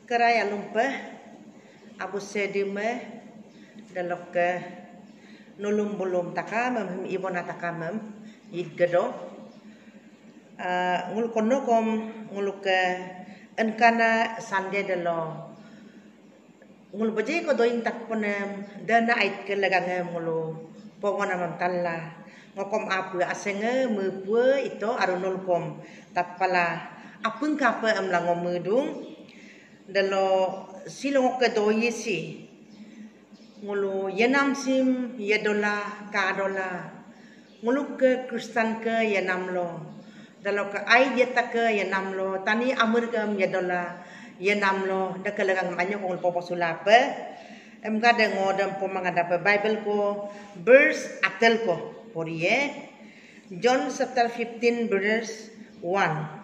Kerai alumpa abu sedime dalok ke nulum bulum takamam ibona takamam idgado ngul kono kom ngul ke enkana sande dalo ngul baje ko doing takponem dana ait ke lagangem ngulu pongona mamtalla ngokom apu asenge mepu ito arunul kom tapala apung kapa amlango medung dalo silong ke doye si ngulu yenam sim yedola kadola ngulu ke Kristen ke yenam lo dalo ke ai yeta ke yenam lo tani amur ke yedola yenam lo dak legang banyak ngul popo sulape emga de ngodam pomangada pe Bible ko verse atel ko porie John chapter 15 verse 1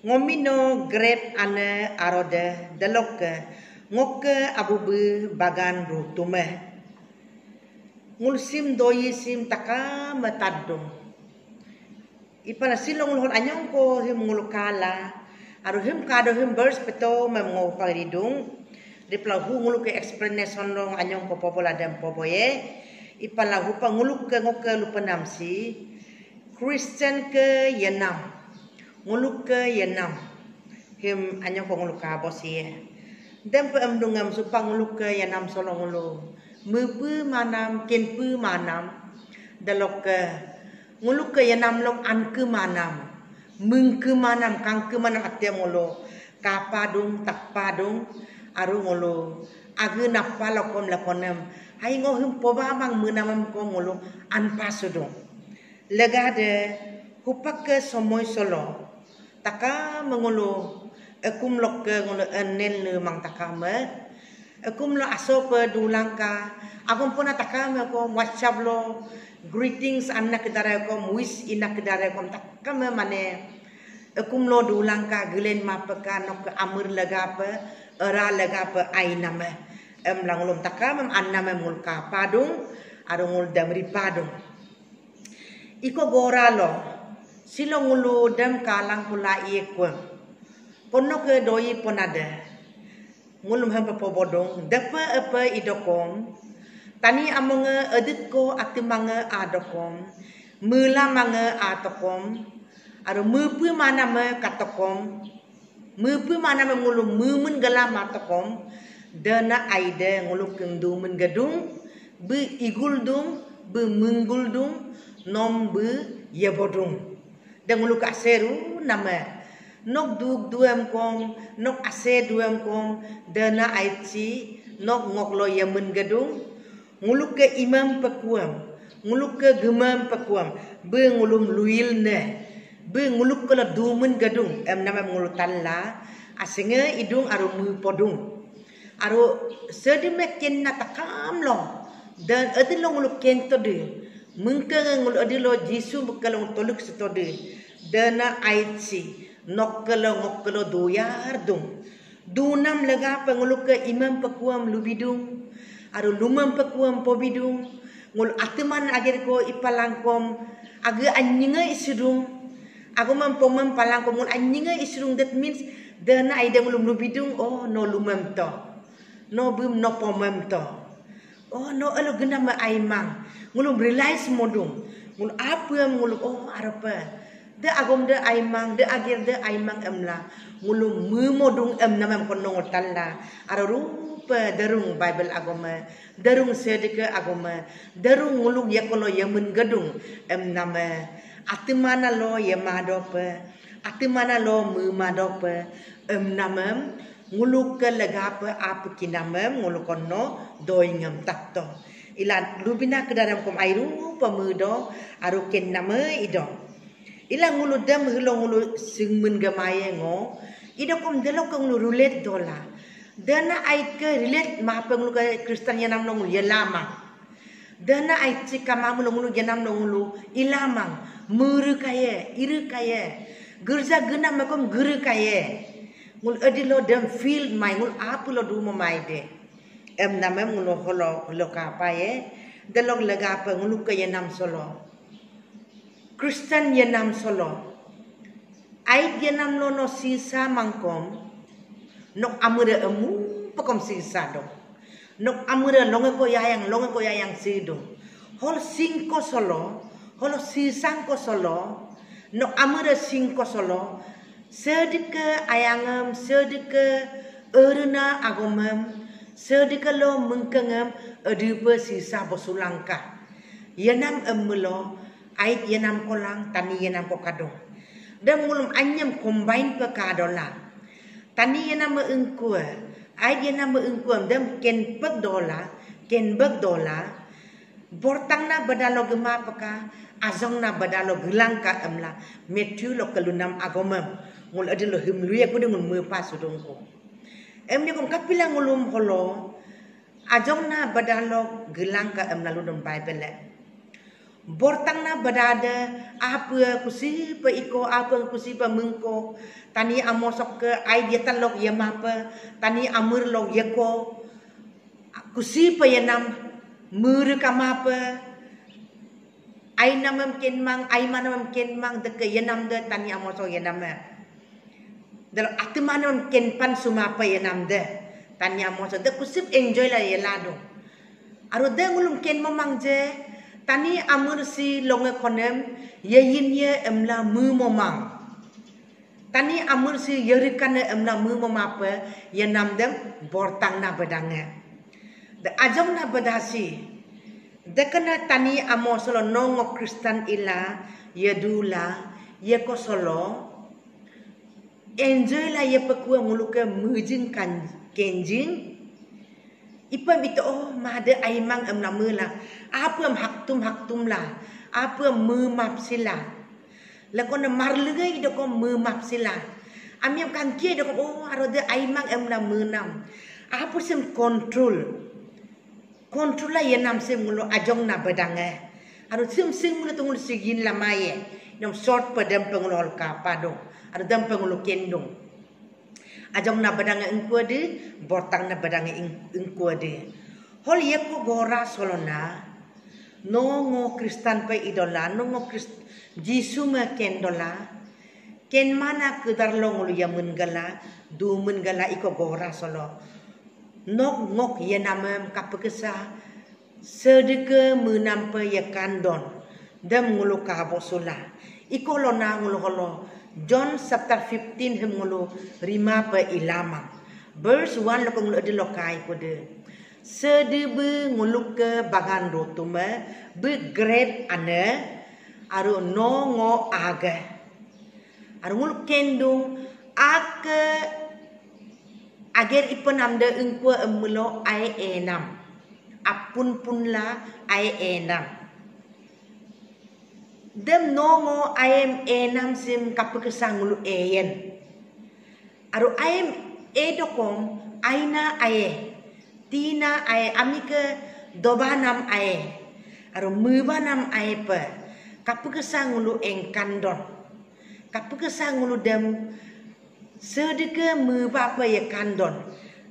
ngomino grep ane arode delok ngoke abubu bagan rutume ngulsim doyi sim taka mataddo ipala silong lon anyong ko him ngulukala aru him kado him verse peto memngo paridung dipla hu nguluk explanation long anyong ko popola dem popoye ipala hu pa nguluk ke ngoke lupanamsi Christian ke yenam nguluk ke yenam him anyong ko nguluk ka bosie dem pe amdungam supang nguluk ke yenam solo ngulu mepu manam kenpu manam dalok ke nguluk ke yenam long an ke manam mung ke manam kang ke manam atem ngulu kapadung takpadung aru ngulu age napa lokom lakonem hai ngo him poba mang menamam ko ngulu an pasudung legade hupak ke somoy solo taka mengulu ekum lok ke ngulu enen le mang takame ekum lo aso pe dulangka agum puna takame ko WhatsApp lo greetings anak kedare ko wish inak kedare ko takame mane ekum lo dulangka gelen mapeka nok ke amur lega pe era lega pe ainame em langulum takame anname mulka padung arungul damri padung iko goralo silong ulu dem kalang pula iekwe pono ke doi ponada ngulum hampa pobodong dapa apa idokom tani amonge edit ko atimange adokom mula mange atokom aru mepu mana me katokom mepu mana me ngulum mumun galam atokom dana aide ngulum kendumun gedung be iguldung be munguldung nom be yebodung dan ngulu ka seru nama nok duk duam kong nok ase duam kong dana aici nok ngoklo yamen gedung ngulu ke imam pekuam ngulu ke gemam pekuam be ngulum luil ne be ngulu ke dumen gedung nama ngulu talla asenge idung aru mu podung aru sedime ken na takam lo dan adilo ngulu ken to de mungkin ngul adilo Jisu bukalong toluk setode dana aici nokkelo doyar dung dunam lega penguluk ke imam pekuam lubidung aru lumam pekuam pobidung ngul atman agir ko ipalangkom age anyinga isudung aku mampomam palangkom ngul anyinga isudung that means dana aida ngulum lubidung oh no lumam to no bum no pomam to oh no alo genam aimang ngulum realize modung ngul apa yang ngulum oh arapa de agom de aimang de agir de aimang emla ngulum memodung namam konong talla ara rupa derung Bible agama derung sedeke agama derung ngulum yakolo yamun gedung nama atimana lo yamadope atimana lo memadope namam nguluk ke legape apa kinamam nguluk kono doingam takto ilan lubina ke dalam kom airu pemudo aruken nama ido ilang ngulu dam hulong ngulu singmen gamaye ngo ido kom delok ngulu rulet dola dana ait ke relate ma pengulu ke Kristen yanam ngulu yelama dana ait cikama ngulu yanam ngulu ilamang muru kaye iru kaye gerja genam makom guru kaye ngul adilo dam feel mai ngul apulo du mo mai de namam ngulu holo kapaye delok lega pa ngulu ke yanam solo Kristen yenam solo. Ait yenam lono sisa mangkom. Nok amure emu pakom sisa dong. Nok amure longe ko yayang sido. Hol singko solo, hol sisang ko solo, nok amure singko solo, sedike ayangem, sedike erena agomem, sedike lo mengkengem edipe sisa bosulangka. Yenam emulo, ait yenam kolang, tani yenam ko kadong. Dan mulum anyam combine pe kadola. Tani yenam engkue, ait yenam engkue, dan ken pek dola, bortang na badalo gema peka, azong na badalo gelang ka emla, metu lo kelunam agomem, ngul adilo himluya ko dengan mupa sudongko. Emni kong kapila ngulum holo, azong na badalo gelang ka emla ludum Bible. Bortang na badada apa kusi pa iko apa kusi pa mengko tani amosok ke ai dia talok ya mapa tani amur lok yako kusi pa yanam mur ka mapa ai namam kenmang ai manam kenmang de ke yanam de tani amosok yanam dal atmanam kenpan sumapa yanam de tani amosok de kusip enjoy la yelado aro de ngulum ken mamang je tani amur si longe konem yayin ye emla mu momang. Tani amur si yerikane emla mu momapa ye namdem bortang na bedange. De ajong na bedasi. De kana tani amo solo nongo Kristen ila ye dula ye ko solo enjoy la ye pekua nguluke mujing kan kenjing. Ipa bito oh made aimang emla mula. Apa haktum lah. Apa memap sila. Lakon marlungai doko memap sila. Amiam kan kia doko oh arode aimang emla menam. Apa sem kontrol. Kontrol lah yenam sem mulo ajong na bedange. Aro sem mulo tungul sigin la maye. Nom short padam pengulol kapado. Aro dam pengulol kendong. Ajong na badange engkuade, bortang na badange engkuade. Hol yeko gora solona, nongo Kristen pe idola, nongo Jisu me kendola, ken mana kedarlo ngulu ya mengala, du mengala iko gora solo. Nok ngok ye namem kapekesa, sedeke menampe ye kandon, dem ngulu kahabosula. Iko lona ngulu holo. John chapter 15 hemngulu rima pe ilama. Verse 1 lo ngulu de lokai kode. Sedebe ngulu ke bagan rotume be grade ane aru nongo aga. Aru ngulu kendung ake ager ipenamde engkua emulo ai enam. Apun punla ai enam. Dem nongo ayam enam sim kapekesang ngulu eyen. Aru ayam edokom aina aye. Tina aye amike dobanam aye. Aru mubanam aye pe. Kapekesang ngulu engkandon. Kapekesang ngulu dem sedeke mubapa ye kandon.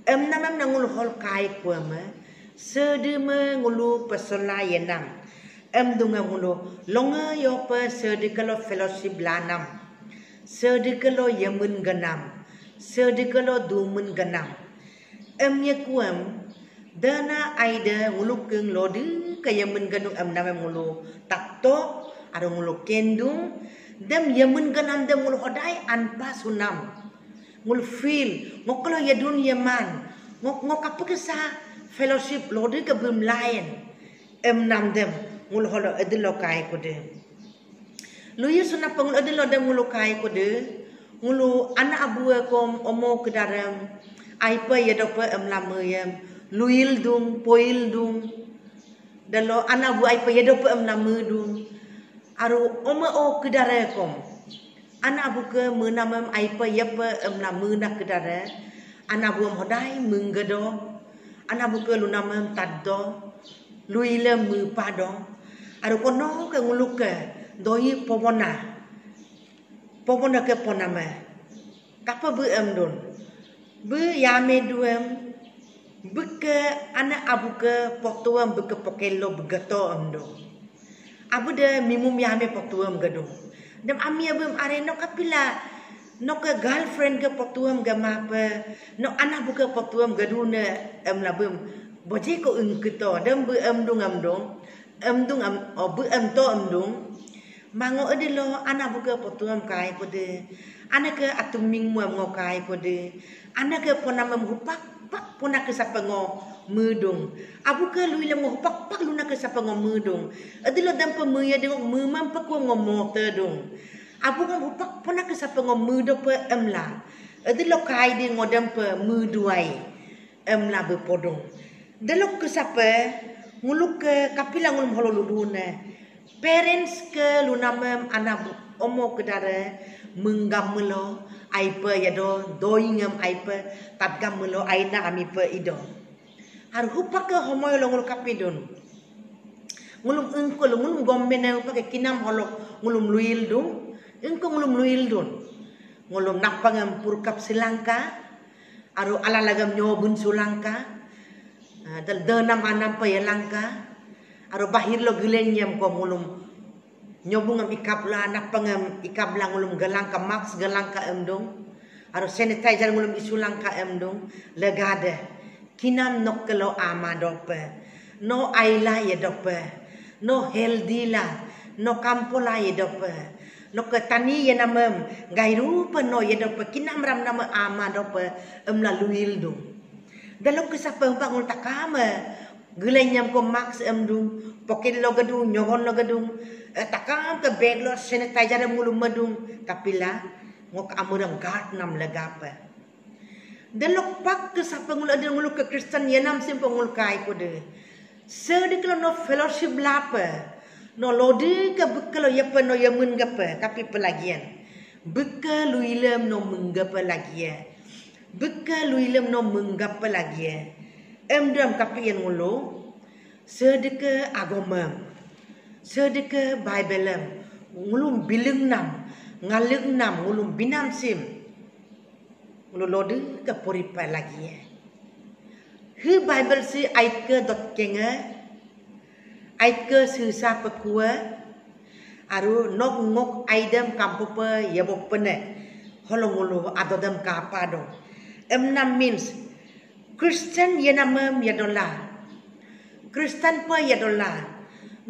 Namam ngulu hol kai kuama. Sedeme ngulu pesola yenam. Dunga ngulu longa yopa sedekalo fellowship lanam sedekalo yemun ganam sedekalo dumun ganam ye kuam dana aida ngulu keng lodi kayemun ganung nama ngulu takto aro ngulu kendung dem yemun ganam dem ngulu hodai anpa sunam ngulu feel ngokalo yadun yeman ngok kapekesa fellowship lodi ke bum lain nam dem ngulu holo edelo kai kode. Luyu suna pengul edelo dem ngulu kai kode. Ngulu anak abu kom omo kedaram. Aipa ya dope lama yam. Luyil dung, poil dung. Dalo anak abu aipa ya dope lama dung. Aru omo o kedara kom. Anak abu ke menamam aipa ya pe lama nak kedara. Anak abu hodai menggado. Anak abu ke lunamam taddo. Luyile mupado. Aru kono ke nguluke doi pobona ke ponama kapa bu emdon bu yame duem buke anak abu ke poktuam buke pokelo begato emdo abu de mimum yame poktuam gadung dem ami abum areno kapila no ke girlfriend ke potuam ga mapa no anak buka potuam ga duna labum boje ko ungkito dem bu dung dung bu to dung mango edilo anak buka potuam kai pode anak ke atuming mu ngokai pode anak ke ponam hupak pak puna ke sapango mudung abu ke lui le hupak pak luna ke sapango mudung edilo dam pemuya dengok memam pak ko ngomote dung abu kan hupak puna ke sapango mudo pe emla edilo kai di ngodam pe muduai emla be podong delok ke sapa nguluk ke kapila ngulum hololuduna parents ke lunamem anak omo ke dara menggamelo aipa yado doingam aipa tatgamelo aina amipa ido har hupak ke homoy longul kapidon ngulum engkol ngulum gombene upake kinam holok ngulum luil dum engko ngulum luil dun ngulum napangam purkap silangka aru alalagam nyobun sulangka dal denam anam pa yalangka aru bahir lo gilenyam ko ngulum nyobungam ikabla napangam ikabla ngulum galangka max galangka emdong aru sanitizer ngulum isulangka emdong legade kinam nokkelo ama dope no aila ye dope no healthy la no kampola ye dope no ketani ye namem gairu pe no ye dope kinam ram nama ama dope emla luil dong dalok kesapa bang ul takama gelenyam ko max emdong poket lo gedung nyogon lo gedung takam ke bag lo sanitizer mulu medung kapila ngok amurang guard nam legapa delok pak ke sapa ngul ada ngul ke Kristen yanam simpong ngul kai kode sedik lo no fellowship lapa no lodi ke bekalo yapa no yamun gapa tapi pelagian bekal luilem no menggapa lagi bekal luilem no menggapa lagi emdam kapian ngulo sedeke agama sedeke Bible ngulum bileng nam ngaleng nam ngulum binam sim ngulode ke poripa lagi hu Bible si ait ke dot kenga ait ke susa pekua aru nok ngok aidam kampopa yabo pene holong ngulu adodam kapado emnam means Christian yanamam yadola Kristen pa yadola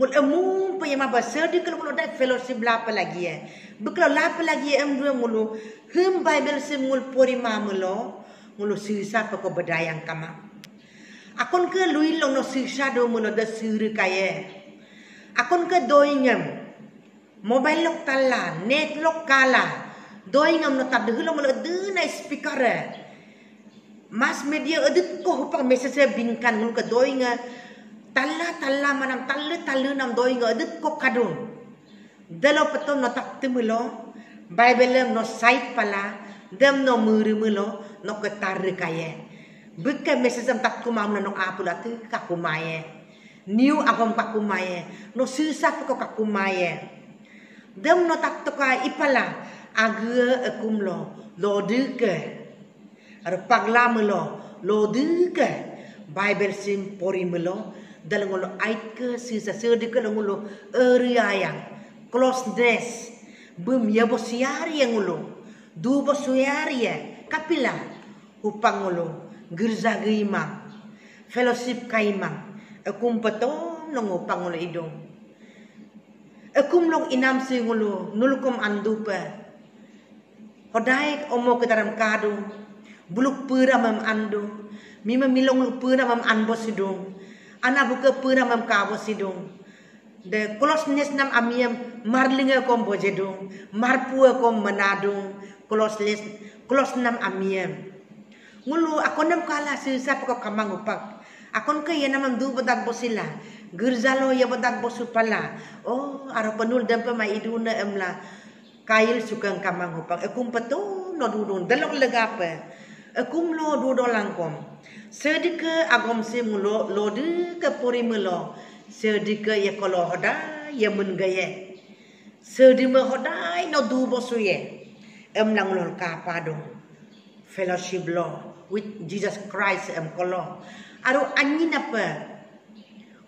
mul emu pa yama basar di kalau ada fellowship lapa lagi bekalo lapa lagi dua mulu hum Bible sim mul pori mamulo mulu sisa pa ko bedayang kama akon ke lui long no sisa do mulu da suri kaye akon ke doingam mobile lok tala net lok kala doingam no tad hulo mulu de na speaker mass media edit ko hupak message binkan mulu ke doinga talla manam talle nam doinga edit ko kadun dalo pato no tak tumulo Bible no site pala dem no muri mulo no ketar kaye buka message tak kumam no apula tu kakumaye new agam kakumaye no susah ko kakumaye dem no tak to ka ipala aga akumlo lo duke ar pagla mulo lo duke Bible sim pori mulo dalam ngolo ait ke sisa sedek ngolo area yang closeness bum ya bosiari yang ngolo du bosiari kapila upang ngolo gerza geima fellowship kaima akum pato nong upang ngolo idong akum long inam si ngolo nulkom andupa hodai omo ketaram kadu buluk pura mam andu mima milong pura mam anbo sidong ana buka pura mam kawo sidong de closeness nam amiam marlinga kom bojedong marpua kom manadong close nam amiam ngulu akon nam kala sisa ko kamang upak akon ke yanam du badak bosila gerzalo ya badak bosupala oh aro penul dan pa maiduna emla kail sukang kamang upak akum pato no dudun dalok legape akum lo dudo langkom sedika agom sim lo lode ke pori melo sedika ya kolo hoda ya mengaye sedima hoda no du bosuye lang lo kapado fellowship law with Jesus Christ kolo aru anyin apa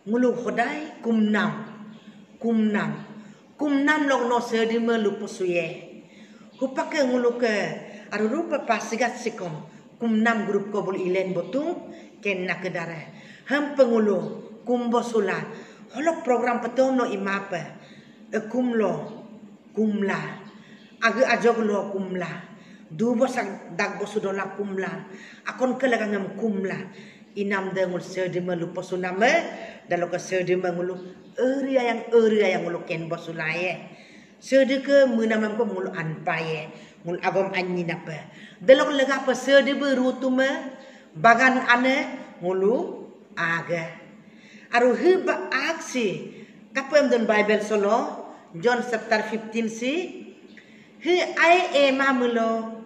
ngulu hodai kumnam long no sedima lu posuye Hupake ngulu ke aru rupa pasigat sikom kum 6 grup ko bul ilen botung ken na kedara. Ham pengulu kum bosula holok program petom no imape kumlo kumla age ajog lo kumla du bosak dag bosudola kumla akon kelagangam kumla inam de ngul serde melu posuname dalo ke serde mengulu area yang ngulu ken bosulaye serde ke munamam ko ngulu anpaye ngul agom anyi napa dalo lega pa serde berutume bagan ane ngulu aga aru hiba aksi kapem don Bible solo John chapter 15 si hi ai ema mulo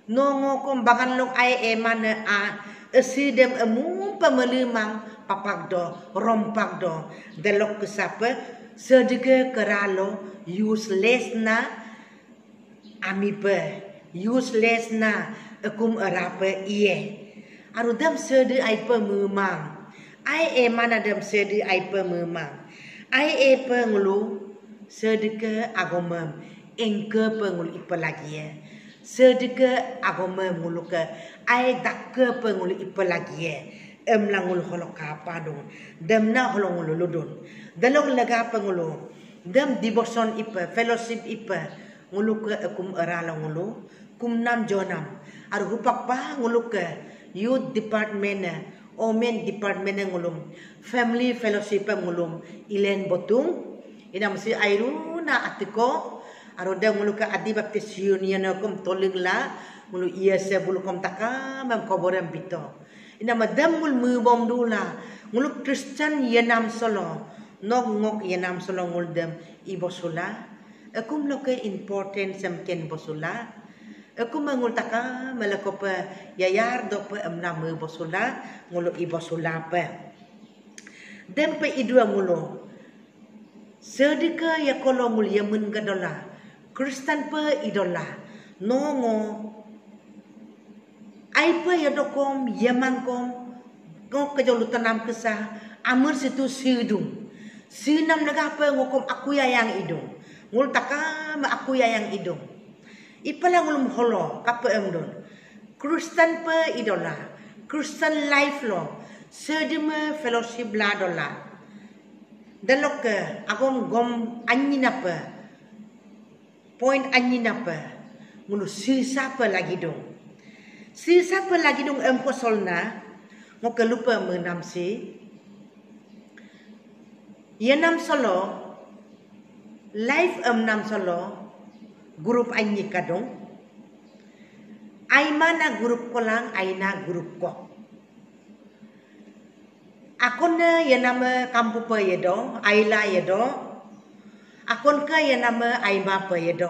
nongo kom bagan lok ai ema ne a esidem emu pemelimang papagdo rompagdo delok kesape sedike keralo useless na amipe useless na ekum arape iye aru dam sede ai pememang ai mana dam sede ai pememang ai pengulu sedeke agomam engke pengulu ipalagi ya sedeke agomam ngulu ke ai dakke pengulu ipalagi ya emlangul holok apa dong demna holong ngulu ludun dalong lega pengulu dem devotion ipa fellowship ipa ngulu ke akum arala ngulu kum nam jonam ar hupak pa ngulu ke youth department omen department ngulum family fellowship ngulum ilen botung ina mesti airu na atiko aro da ngulu ka adi baptist union kum tolingla ngulu iya se bulu kom taka mam koborem bito ina madam mul mubom dula ngulu Christian yenam solo nok ngok yenam solo ngul dem ibosula akum loke important semken bosula akum ngul taka malakopa yayar do pe amna mu bosula ngulu ibosula pe dem pe idua ngulu sedika ya kolomul yamun gadola Kristen pe idola nongo ai pe ya dokom yaman kom ngok kejolu tanam kesah amur situ sidung sinam naga pe ngokom aku ya yang idung ngul taka ma aku ya yang idung ipala ngulum holo kape emdon Kristen pe idola Kristen life lo sedime fellowship la dola dalok ke agom gom anyina pe point anyina pe ngulu sisa pe lagi dong sisa pe lagi dong em kosolna ngok lupa menam si yenam solo live nam solo grup anyi kadong ai mana grup kolang aina grup ko akon na yanama kampu pa yedo aila yedo akon ka yanama aima pa yedo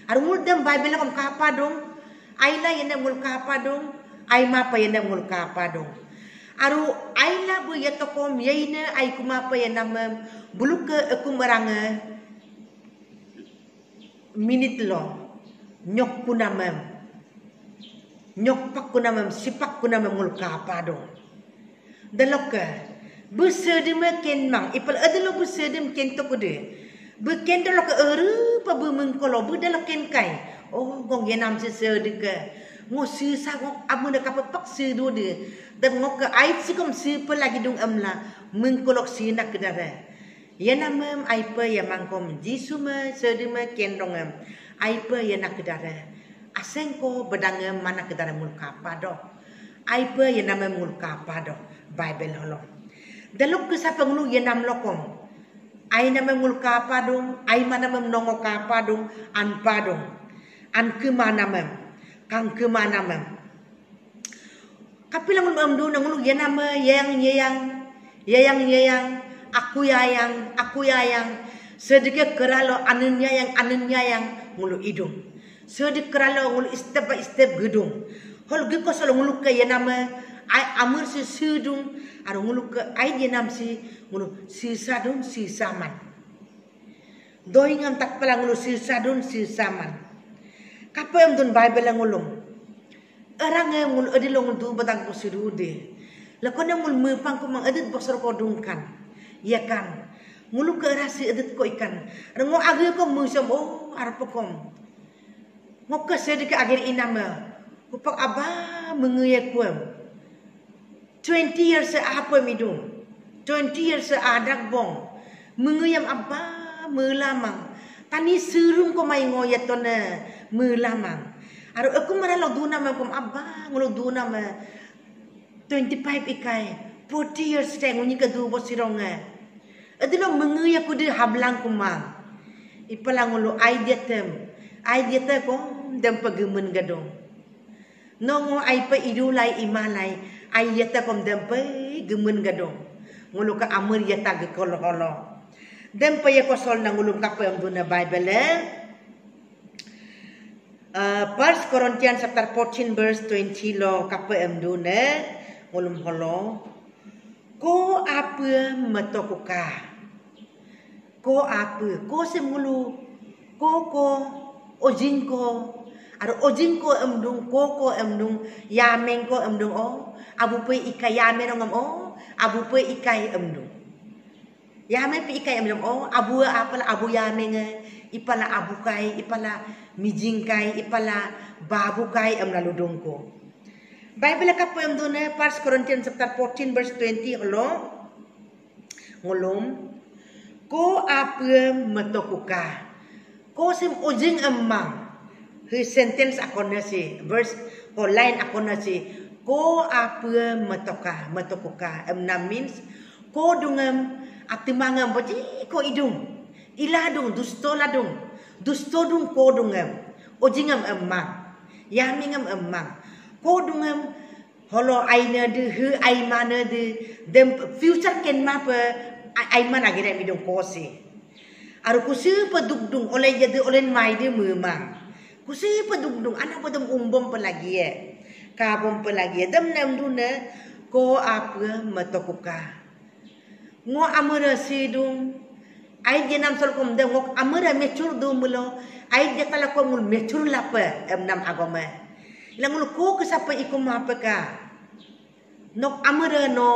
arumul dem bible kom kapa dong aila yana mul kapa dong aima pa yana mul kapa dong aru aila bu yetokom yaina ai kuma pa yanama buluke akum baranga minit lo nyok kunamam nyok pak kunamam sipak kunamam mul kapa dong dalok bersedim ken mang ipal adalo bersedim ken to kude beken dalok eru pa bemengkolo budalok ken kai oh gong yenam sesedike ngo sisa gong amun ka pak sedu de dan ngo ka ait sikom sipa lagi dung amla mengkolok sina kedara yenam ai pa ya mangkom jisuma sedime ken dongam ai pa yana kedara asengko bedangam mana kedara mulka pado ai pa yenam mulka pado bible holong dalok ke sapa ngulu yenam lokom ai nama mulka padung ai mana menongo ka padung an padung an ke mana mem kang ke mana mem kapilang ngulu ngulu yenam yang aku yayang sedikit keralo anenya yang ngulu idung sedikit keralo ngulu step by step gedung hol ge ko solo ngulu ke yenam ai amur si sidung aru ngulu ke ai jenam si ngulu si sadun si saman doi ngam tak pala ngulu si sadun si saman kapem dun bible ngulum orang ngul adilo ngul batang ko sirude lakon ngul mepang ko mang edit bosor ko dungkan ya kan ngulu ke rasi edit ko ikan rengo age ko musom oh arep kom Ngoka sedikit akhir inama. Kupak abah menguyak kuam. 20 years apa midung. 20 years adak bong. Menguyam abah melamang. Tani serum ko may ngoyat to na melamang. Aro aku maralo duna ma kom abah ngulo duna ma 25 ikai. 40 years teng ngunyi ka du bosironga. Adilo menguyak ku de hablang kumang. Ipalang ngulo idea tem. Idea te ko dem pagemen gadong. Nongo ay pa idulay imalay ay yata kom dempe gemen gadong ngulu ka amur yata ge kolo dempe ya kosol nang ngulum ka pem duna Bible 1 Corinthians chapter 14 verse 20 lo ka pem duna ngulum holo ko apa metokuka ko apa ko semulu ko ojin ko Aro ojin ko emdung ko emdung yameng ko emdung abu pe ikai yamen ngam abu pe ikai emdung yamen pe ikai emdung abu apala abu yameng ipala abu kai ipala mijing kai ipala babu kai emna ludung ko Bible ka po emdung 1 Corinthians chapter 14 verse 20 lo ngulum ko apa metokuka ko sim ojing emang His sentence ako na si verse o line ako na si ko apa metokuka means ko dungam atimangam baji ko idung iladung dusto dung ko dungam ojingam emang yamingam emang ko dungam holo aina de hu aimana de dem future ken ma pa aiman agire midung ko si aru kusi padugdung oleh jadi oleh mai de memang Kusi padugdung anak padam umbom pelagi kabom pelagi dam nam duna ko apa metokuka ngo amara sidung ai jenam solkom dam ngo amara mechur dum mulo ai jetala ko mul mechur lapa nam agama langul ko kesapa ikum apa ka nok amara no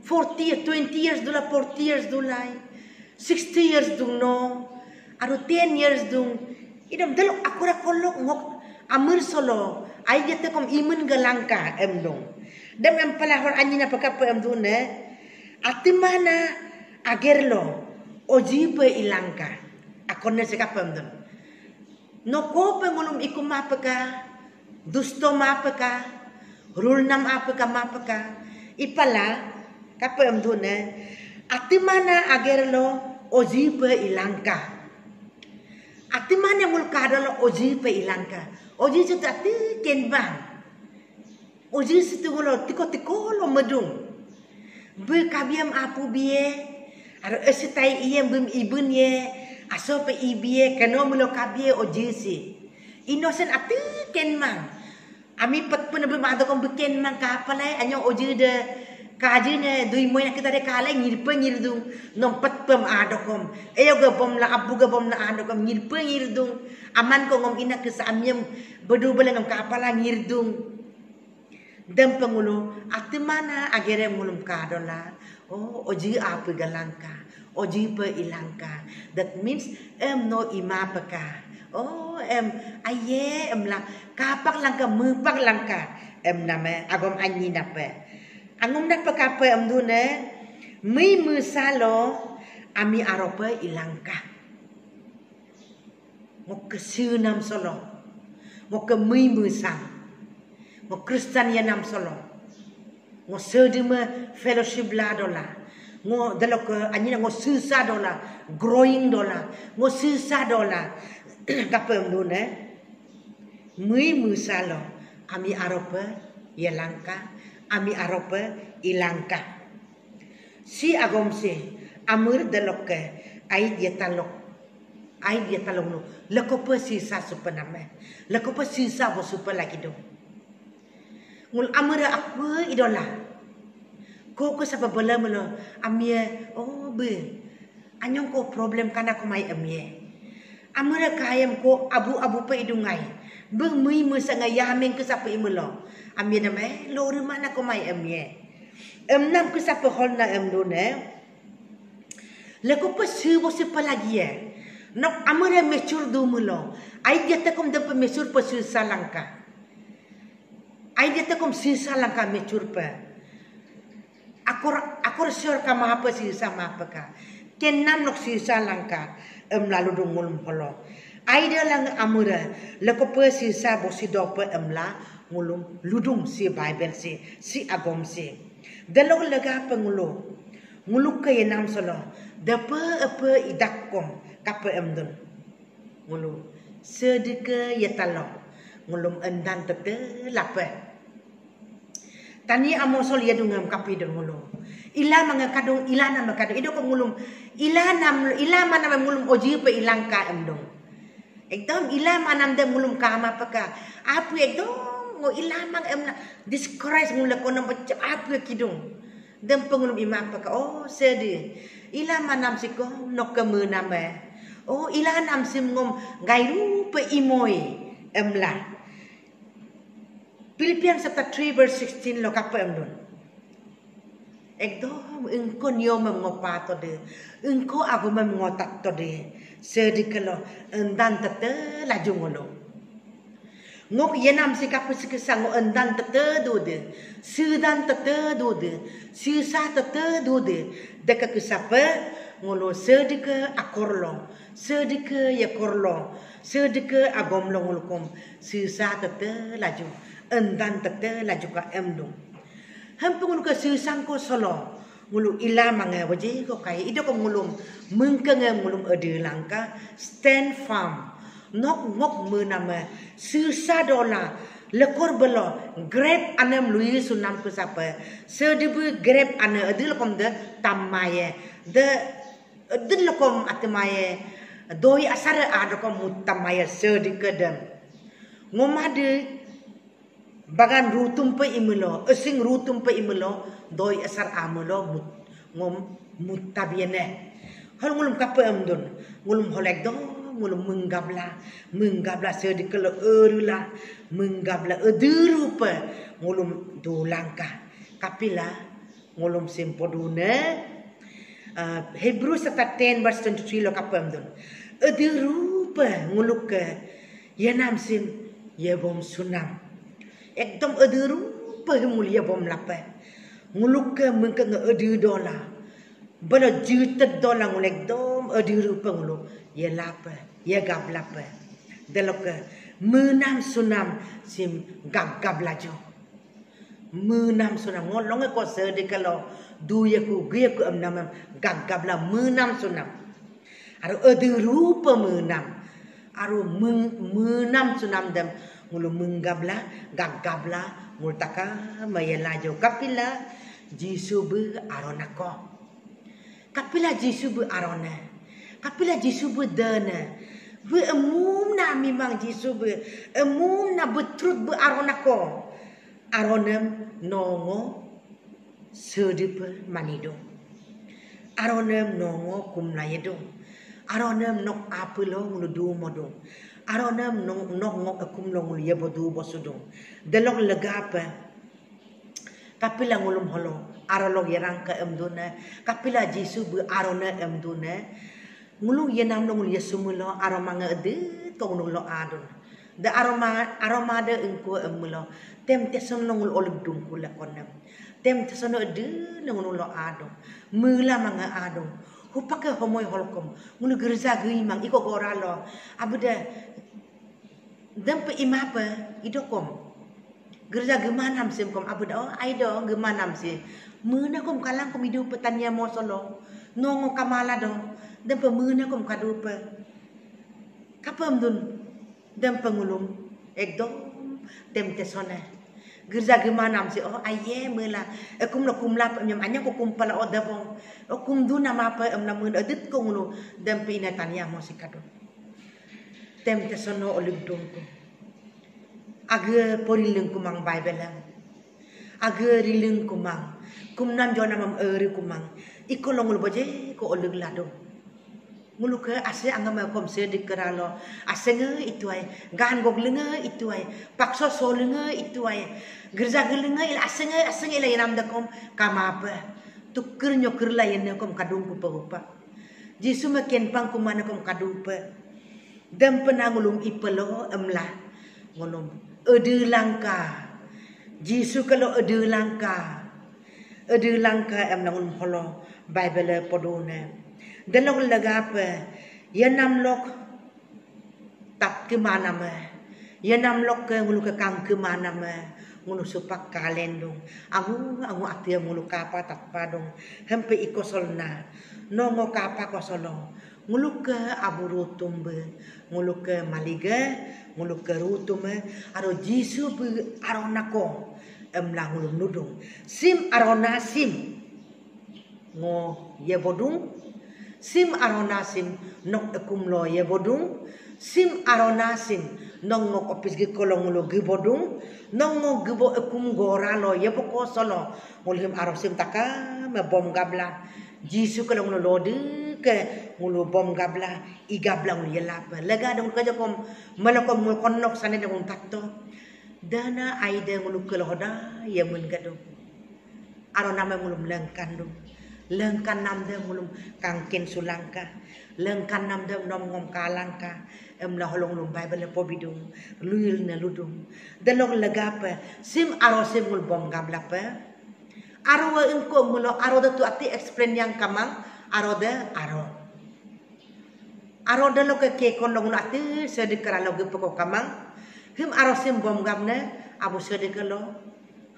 40 20 years dula 40 years dulai 60 years dung no aru 10 years dung idam dalok akura kolok ngok amir solo ai jete kom imun galangka emdong dem empala hor anyina pakap emdune atimana agerlo oji pe ilangka akonna sekap emdon no ko pengulum ikum apaka dusto mapaka rulnam apaka mapaka ipala kap emdune atimana agerlo oji pe ilangka Ati mana mul kadalo oji pe ilangka. Oji itu ati kenbang. Oji itu gulo tiko lo medung. Be kabiam apu biye. Aro esitai iem bim ibun ye. Aso pe ibie kano mulo kabie oji si. Innocent ati kenbang. Ami pat pun bim ado kom beken mang kapalai anyo oji de kaji ne dui moy kita de kalai ngirpe ngirdung nompat pem adokom eyo ga bom la abu ga bom na adokom ngirpe ngirdung aman ko ngom ina kesamyem bedu belengam kapala ngirdung dem pengulo atimana agere mulum kadola oji apu galangka oji pe ilangka that means no imapaka aye la kapak langka mupak langka nama agom anyi nape Angum dak pakapa amdune mi musalo ami aropa ilangka. Mo kesunam solo. Mo ke mi musang. Mo Kristen ya nam solo. Mo sedima fellowship la dola. Mo dalok anyina mo susa dola, growing dola. Mo susa dola. Kapa amdune mi musalo ami aropa ilangka. Ami aropa ilangka. Si agom si amur delok ke ai dia talok no lekopa sisa supaname lekopa sisa bo supa lagi do ngul amur aku idola ko sapa bala melo amie be anyong ko problem kana ko mai amie amur kayam ko abu pe idungai beng mui musanga yameng ke sapa imelo Amie nama lo rumah nak komai amie. Nam ku sapa holna amdone. Leko pesu bo sepa lagi Nok amare mature du mulo. Ai dia te kom de mature pe sisa langka. Ai dia te kom sisa langka mature pe. Akor sure ka mahapa sisa mahapa ka. Kenam nok sisa langka lalu dungul polo. Ai dia lang amura leko pe sisa bosi dok pe la ngulum ludung si Bible si agom si. Dalog lega pengulu. Ngulu ke yenam solo. Dapa apa idakom kapa dun. Ngulu sedeka yetalo. Ngulum endan tete lape. Tani amo sol yadungam kapi dun ngulu. Ila mga kadung ilana mga kadung ido ko ngulum ila mana ngulum oji pe ilang ka dun. Ekdom ila manam de ngulum kama paka. Apu ekdom ngo ilamang emna discourage ngula ko nang macam apu kidung. Dem pengulum imam paka oh sedi. Ila manam siko nok kemu nama. Oh ila nam sim ngom gairu pe imoy emla. Philippians chapter 3 verse 16 lo kapa emdon. Ekdom engko nyo mengopato de. Engko aku mengotat to de. Sedikalo endan tete laju ngolo. Ngok yenam si kapa sikisang endan tete do de. Sudan tete do de. Sisa tete do de. Deka kisapa ngolo sedika akorlo. Sedika yakorlo. Sedika agomlo ngolkom. Sisa tete laju. Endan tete laju ka emdong. Hampung ka sisang ko solo. Ngulu ila mga waje ko kaya. Ito ko ngulum. Mengkanga ngulum ade langka. Stand firm. Nok menama. Sisa dola. Lekor belo. Grab anem lui sunam ko sapa. Sedibu grab ane. Adil kom de tamaye. Adil kom atamaye. Doi asara ada kom mutamaye. Sedikedem. Ngomade. Bagan rutum pe imulo, asing rutum pe imulo, doi asar amulo ngom mutabiene. Hal ngulum kapa amdon, ngulum holek do, ngulum menggabla sedikala erula, menggabla eduru pe, ngulum dolangka. Kapila ngulum simpodune. Hebrews chapter 10 verse 23 lo kapa amdon. Eduru pe nguluk ke, yanam sim yebom sunam. Ekdom eduru mulia bom lape. Nguluk ke mengke edu dola. Bala juta dola ngulek dom eduru pengulu. Ye lape, ye gab lape. Delok ke menam sunam sim gab laju. Menam sunam ngolong ko sedekalo duya ku gie ku amnam gab la menam sunam. Aru eduru pemenam. Aru menam sunam dem. Ngulu menggabla, gaggabla, multaka, mayelajo. Kapila, jisubu aronako. Kapila jisubu arona. Kapila jisubu dana. Be emum na mimang jisubu. Emum na betrut be aronako. Aronem nongo sedipe manido. Aronem nongo kumlayedo. Aronem nok apelo ngulu modo. Aronam ngok akum long ya bodu bosudong. Delok legapa. Kapila ngulum holo. Arolog yarang ka emduna. Kapila jisu bu arona emduna. Ngulung yenam long yasumulo aromanga ede tong lo adon. Da aroma de engko emulo. Tem teson long olog dung kula konam. Tem teson ede long lo adon. Mula manga adon. Hupake homoy holkom. Ngulu gerza gimang iko goralo. Abuda dempe imapa idokom. Gerza gemanam sim kom abuda oh aido gemanam si. Muna kom kalang kom hidup petania mo solo. Nongo kamala do. Dempe muna kom kadupe. Kapam dun dempe ngulum ekdom tem tesona. Gerza gemanam si oh aye mela. Ekum lo kumla nyam anya ko kumpala o dabong. O kum duna mapa amna mun adit ko ngulu dempe ina tania mo si kado. Tem tesono olugdong ko. Aga porileng kumang Bible lang. Aga rileng kumang. Kumnam jona mam eri kumang. Iko longul boje ko olug lado. Ngulu ke ase angama kom sedik keralo. Ase nge itu ay. Gan gog lenge itu ay. Pakso solenge itu ay. Gerza gelenge il ase nge ila yanam dakom kamapa. Tuker nyoker la yenne kom kadung kupa. Jisu makin pang kumana kom kadupa. Dan penangulum ipelo emlah. Ngulum ede langka. Jisu kalau ede langka. Ede langka emlah ngulum holo Bible podone. Dalok lagapa. Yanam lok tap ke mana me. Yanam lok ke ngulu ke kang ke mana me. Ngulu supak kalendung. Angu atia ngulu kapa tak padong. Hempe ikosolna. Nongo kapa kosolo. Ngulu ke abu rutumbe. Ngulu ke maliga. Ngulu ke rutume. Aro Jisu be aronako. Emlah ngulu nudung. Sim arona sim. Ngo ye bodung. Sim arona sim. Nok ekumlo ye bodung. Sim arona sim. Nong ngok opis gi kolong ngulu gi bodung. Nong ngok gibo ekum goralo ye poko solo. Ngulhim arosim taka me bom gabla. Jisu kalau ngulu lode ke ngulu bom gabla. I gabla ngulu yelapa. Lega dong kerja kom melakom ngulu konok sana dong takto. Dana aida ngulu kelohoda ye mengadong. Arona me ngulu melengkan dong. Lengkan nam de ngulu kangkin sulangka. Lengkan nam de nom ngom kalangka. Emlah holong lum Bible po bidung luil na ludung dalok lagapa sim aro sim ngul bom gabla pa aro engko mulo aro da tu ati explain yang kamang aro dalok ke kolong ati sedekara lo ge poko kamang him aro sim bom gabna abu sedekalo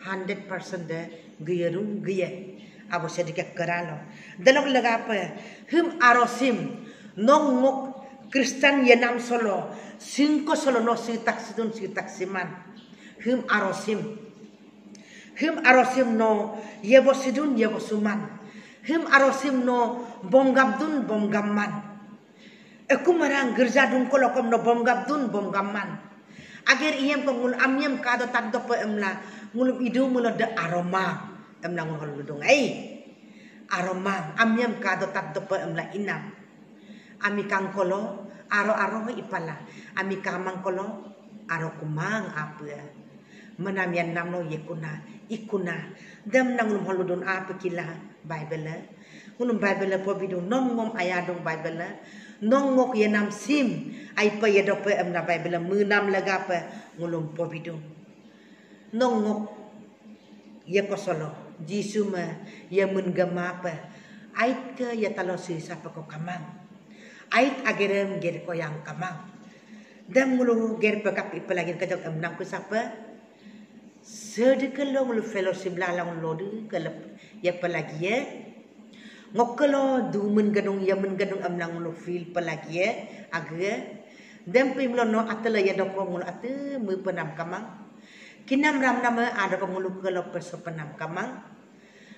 100% de geyerung geye abu sedekak keralo dalok lagapa him aro sim nongok Kristen yenam solo, singko solo no si taksiman. Him arosim no yebo sidun yebo suman. Him arosim no bomgabdun bomgamman. Aku marang gerja dun kolokom no bomgabdun bomgamman. Agar iem pengul amyem kado taddo pe emla ngulum idu mulo de aroma emla ngul ludung. Aroma amyem kado taddo pe emla inam. Ami kangkolo aro ipala ami kamang kolo aro kumang apa menamian namno ikuna dam nang holudon apa kila Bible ngunum Bible po bidung nongom ayadong Bible nongok yenam sim ai pa yedope amna Bible menam lagape ngulum po bidung nongok ye kosolo Jisu ma ye mengama apa ait ke ya talo si sapa ko kamang ait agerem ger ko yang kamang dam ngulu ger pakap ipalagin kajak emnang ko sapa sedekalo ngulu fellowship lalang lodi kelep ya palagi ye ngokelo du men ganung ya men ganung emnang ngulu feel palagi ye agre dam pimlo no atela ya doko ngulu ate me penam kamang kinam ram nama ada ko ngulu kelo peso penam kamang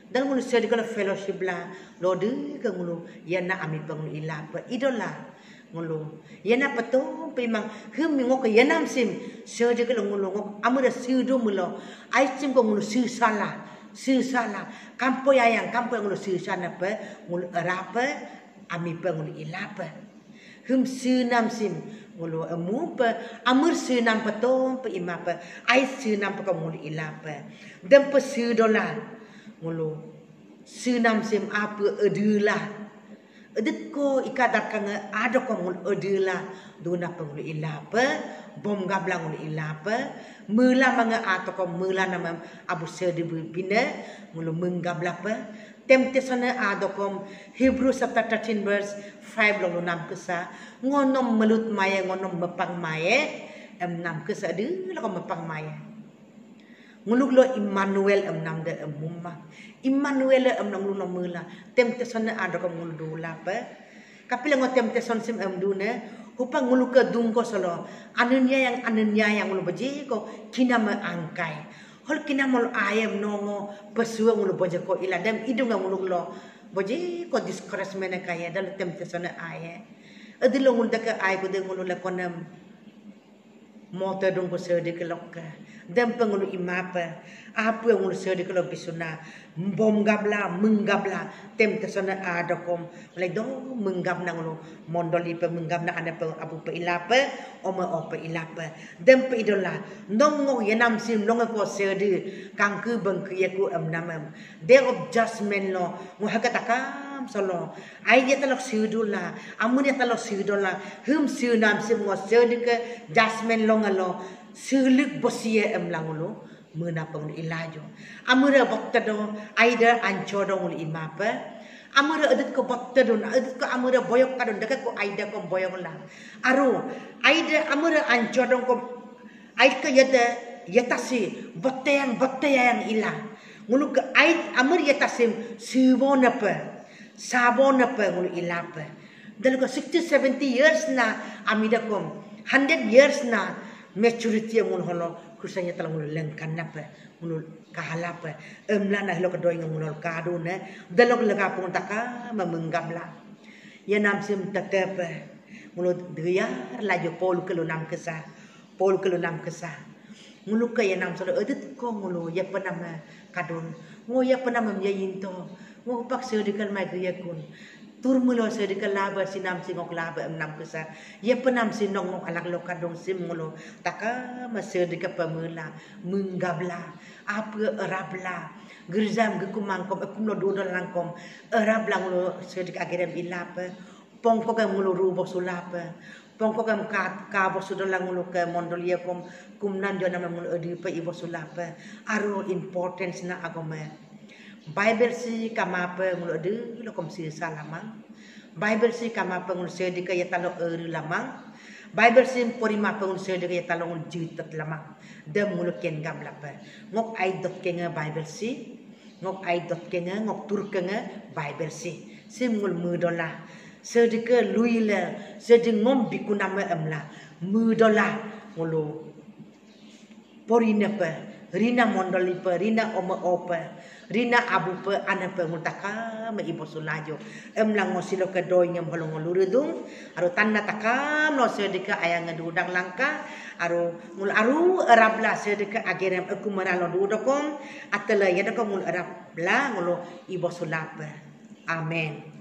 dan ngulu sedekalo fellowship la lodi ke ngulu yana ami pangulu ilapa idola ngulu yana pato pemang hum ngok yanam sim sedekalo ngulu ngok amura sidu mulo ai sim ko ngulu sisala kampo yang ngulu sisana pe ngulu rapa ami pangulu ilapa hum sinam sim ngulu amu pe amur sinam pato pe imapa ai sinam pe ngulu ilapa dan pe sidola ngulu sinam sim apa edula edit ko ikadat kang ada ko ngul edula duna pengul ilapa bom gablang ngul ilapa mula manga ato ko mula nama abu sedi bina ngulu mengablapa temptation ada ko Hebrew chapter 13 verse 5 lo 6 kesa ngonom melut maya ngonom mepang maya 6 kesa de lo ko mepang maya ngulug lo Immanuel nam de mumma Immanuel nam lu mula temptation ada ko ngulu la pa kapila ngo temptation sim dune upang ngulu ke dungko solo anunya yang ngulu beji ko kinama angkai hol kinamol ayam nongo pesua ngulu beji ko ila dem idung ngulu lo beji ko discouragement kaya dal temptation aye adilo ngul de ka ay ko de ngulu la konam motor dong ko sede ke lokka dem pengulu imapa apa ngulu sede ke bisuna bom gabla menggabla tem kesana ada kom mulai do menggabna ngulu mondoli pe menggabna ana pe abu pe ilapa oma ope ilapa dem pe idola nongo yanam sim longa ko sede kang ku beng ku yaku namam day of judgment lo ngahakataka solo ai dia talok siudola amun dia talok siudola siunam semua sedike jasmen longalo silik bosie langolo mena pang ilajo amura bottado aida anchodo ngul imapa amura adat ko bottado adat ko amura boyok kadon dekat ko aida ko boyok la aru aida amura anchodo ko aid ka yatasi botteyang ila ngulu ka aid amur yatasim sabon apa ngulu ilapa dalam 60-70 years na amida kom 100 years na maturity ngulu holo kusanya talang ngulu lengkan apa ngulu kahalapa emla na hilo kadoy ngulu kado na dalam legapung taka memenggabla ya namsim tatepe ngulu diyar laju pol kelunam kesah ngulu ka ya nam solo edit ko ngulu ya panama kadon ngo ya panama yayin to ngo pak sedikal mai kriya kun turmulo sedikal laba sinam singok laba enam kesa ya panam sinong ngok alak lo kadong sim ngulu taka masedika pamela menggabla apa erabla gerzam gekumang kom akum lo dodol langkom erabla ngulu sedika agerem ilapa pongko ka ngulu rubo sulapa pongko kam ka bo sudolang ngulu ke mondolia kum nan jo nama ngulu edi pa ibo sulapa aro importance na agama Bible si kamapa ngulu edi lo kom si salamang Bible si kamapa ngulu sedika ya talo eri lamang Bible si porima pa ngulu sedika ya talo ngulu jitat lamang dem ngulu ken gam lapa ngok ai dot kenga Bible si ngok ai dot kenga ngok tur kenga Bible si ngulu mudola sedika luila sedingom bikunama amla mudola ngulu porina pa rina mondoli pa rina oma opa rina abu pa anapa ngutaka ma ibo sulajo amla ngosilo ka doy ngam holong ngulurudung aro tanda takam no sedika ayang ngudang langka aro ngul aru arabla sedika agerem aku maralo dudokom atala yadako ngul arabla ngulu ibo sulapa amen.